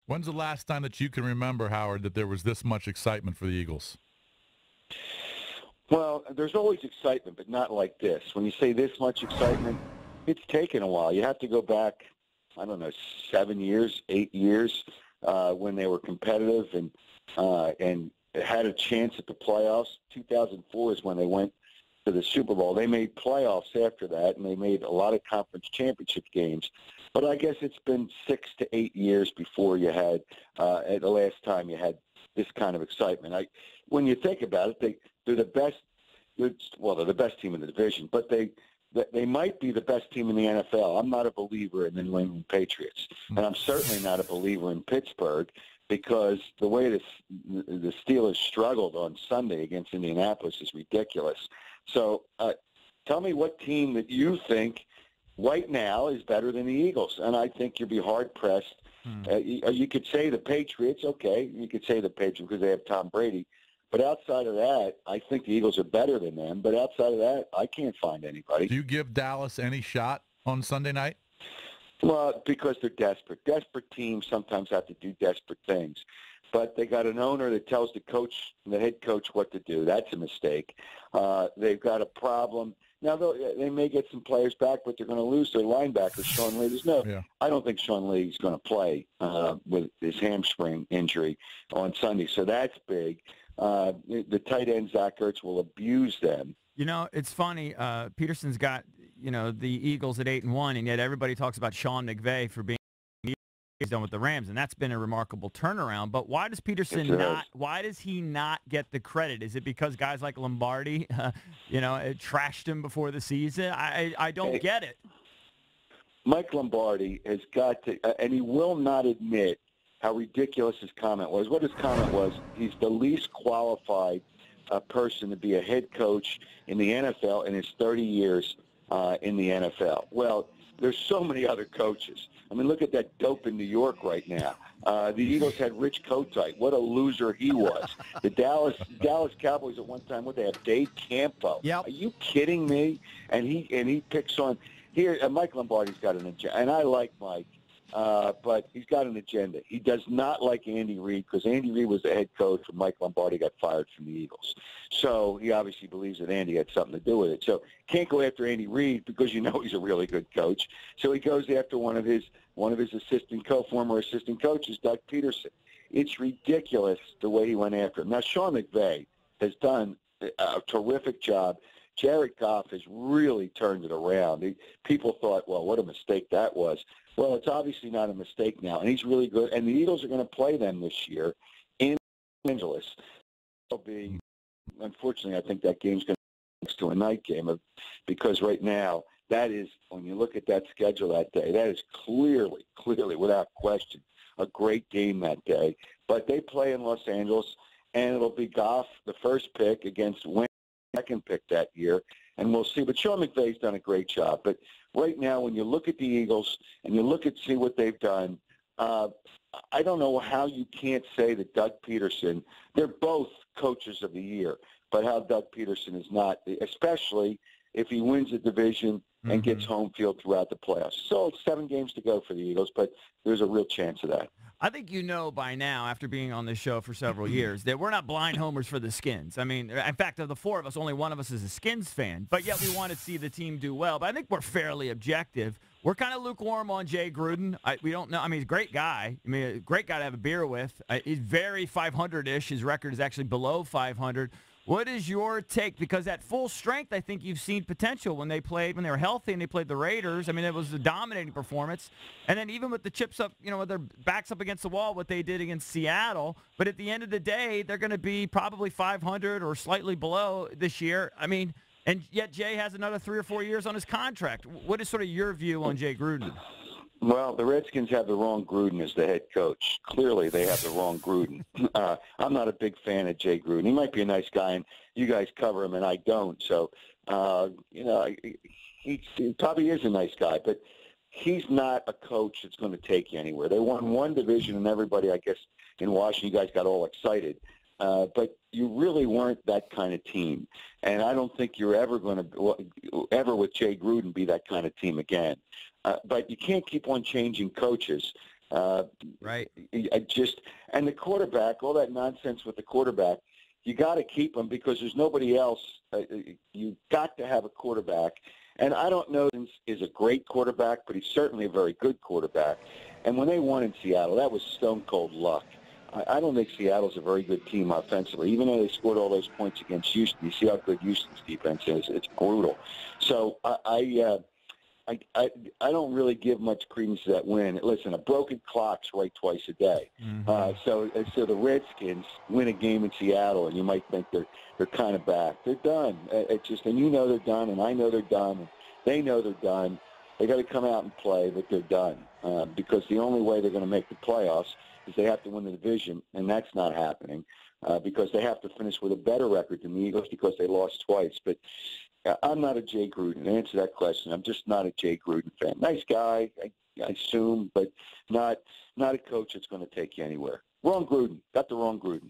When's the last time that you can remember, Howard, that there was this much excitement for the Eagles? Well, there's always excitement, but not like this. When you say this much excitement, it's taken a while. You have to go back, I don't know, 7 years, 8 years, when they were competitive and had a chance at the playoffs. 2004 is when they went to the Super Bowl. They made playoffs after that, and they made a lot of conference championship games. But I guess it's been 6 to 8 years before you had, at the last time you had this kind of excitement. When you think about it, they're the best. Well, they're the best team in the division, but they might be the best team in the NFL. I'm not a believer in the New England Patriots, and I'm certainly not a believer in Pittsburgh because the way the Steelers struggled on Sunday against Indianapolis is ridiculous. So tell me what team that you think right now is better than the Eagles, and I think you'd be hard-pressed. You could say the Patriots, okay. You could say the Patriots because they have Tom Brady. But outside of that, I think the Eagles are better than them. But outside of that, I can't find anybody. Do you give Dallas any shot on Sunday night? Well, because they're desperate. Desperate teams sometimes have to do desperate things. But they got an owner that tells the head coach what to do. That's a mistake. They've got a problem. Now, they may get some players back, but they're going to lose their linebacker, Sean Lee. I don't think Sean Lee is going to play with his hamstring injury on Sunday. So that's big. The tight end, Zach Ertz, will abuse them. You know, it's funny. Peterson's got, the Eagles at 8-1, and yet everybody talks about Sean McVay for being done with the Rams, and that's been a remarkable turnaround. But why does Peterson why does he not get the credit? Is it because guys like Lombardi, trashed him before the season? I don't get it. Mike Lombardi has got to, and he will not admit how ridiculous his comment was. What his comment was, he's the least qualified person to be a head coach in the NFL in his 30 years in the NFL. Well, there's so many other coaches. I mean, look at that dope in New York right now. The Eagles had Rich Kotite. What a loser he was. The Dallas Cowboys at one time, what they have, Dave Campo. Yep. Are you kidding me? And he picks on here. Mike Lombardi's got an agenda, and I like Mike. But he's got an agenda. He does not like Andy Reid because Andy Reid was the head coach when Mike Lombardi got fired from the Eagles. So he obviously believes that Andy had something to do with it. So can't go after Andy Reid because he's a really good coach. So he goes after one of his former assistant coaches, Doug Peterson. It's ridiculous the way he went after him. Now Sean McVay has done a terrific job. Jared Goff has really turned it around. People thought, well, what a mistake that was. Well, it's obviously not a mistake now, and he's really good. And the Eagles are going to play them this year in Los Angeles. It'll be, unfortunately, I think that game's going to be next to a night game because right now, that is, when you look at that schedule that day, that is clearly, without question, a great game that day. But they play in Los Angeles, and it'll be Goff, the first pick, against Wentz, second pick that year, and we'll see. But Sean McVay's done a great job. But right now, when you look at the Eagles and you see what they've done, I don't know how you can't say that Doug Peterson, they're both coaches of the year, but how Doug Peterson is not, especially if he wins the division and gets home field throughout the playoffs. So it's 7 games to go for the Eagles, but there's a real chance of that. I think you know by now, after being on this show for several years, that we're not blind homers for the Skins. I mean, in fact, of the 4 of us, only one of us is a Skins fan, but yet we want to see the team do well. But I think we're fairly objective. We're kind of lukewarm on Jay Gruden. We don't know. I mean, he's a great guy. I mean, a great guy to have a beer with. He's very 500-ish. His record is actually below 500. What is your take? Because at full strength, I think you've seen potential when they were healthy and they played the Raiders. I mean, it was a dominating performance. And then even with the chips up, with their backs up against the wall, what they did against Seattle. But at the end of the day, they're going to be probably 500 or slightly below this year. I mean, and yet Jay has another 3 or 4 years on his contract. What is sort of your view on Jay Gruden? Well, the Redskins have the wrong Gruden as the head coach. Clearly, they have the wrong Gruden. I'm not a big fan of Jay Gruden. He might be a nice guy, and you guys cover him, and I don't. So, he probably is a nice guy, but he's not a coach that's going to take you anywhere. They won one division, and everybody, I guess, in Washington, you guys got all excited. But you really weren't that kind of team. And I don't think you're ever going to, ever with Jay Gruden, be that kind of team again. But you can't keep on changing coaches Right. And the quarterback, all that nonsense with the quarterback, you got to keep him because there's nobody else. You've got to have a quarterback. And I don't know if he's a great quarterback, but he's certainly a very good quarterback. And when they won in Seattle, that was stone-cold luck. I don't think Seattle's a very good team offensively. Even though they scored all those points against Houston, you see how good Houston's defense is. It's brutal. So I don't really give much credence to that win. Listen, a broken clock's right twice a day. Mm-hmm. So the Redskins win a game in Seattle, and you might think they're kind of back. They're done. And you know they're done, and I know they're done, and they know they're done. They got to come out and play, but they're done because the only way they're going to make the playoffs is they have to win the division, and that's not happening because they have to finish with a better record than the Eagles because they lost twice. But I'm not a Jay Gruden. To answer that question, I'm just not a Jay Gruden fan. Nice guy, I assume, but not a coach that's going to take you anywhere. Wrong Gruden. Got the wrong Gruden.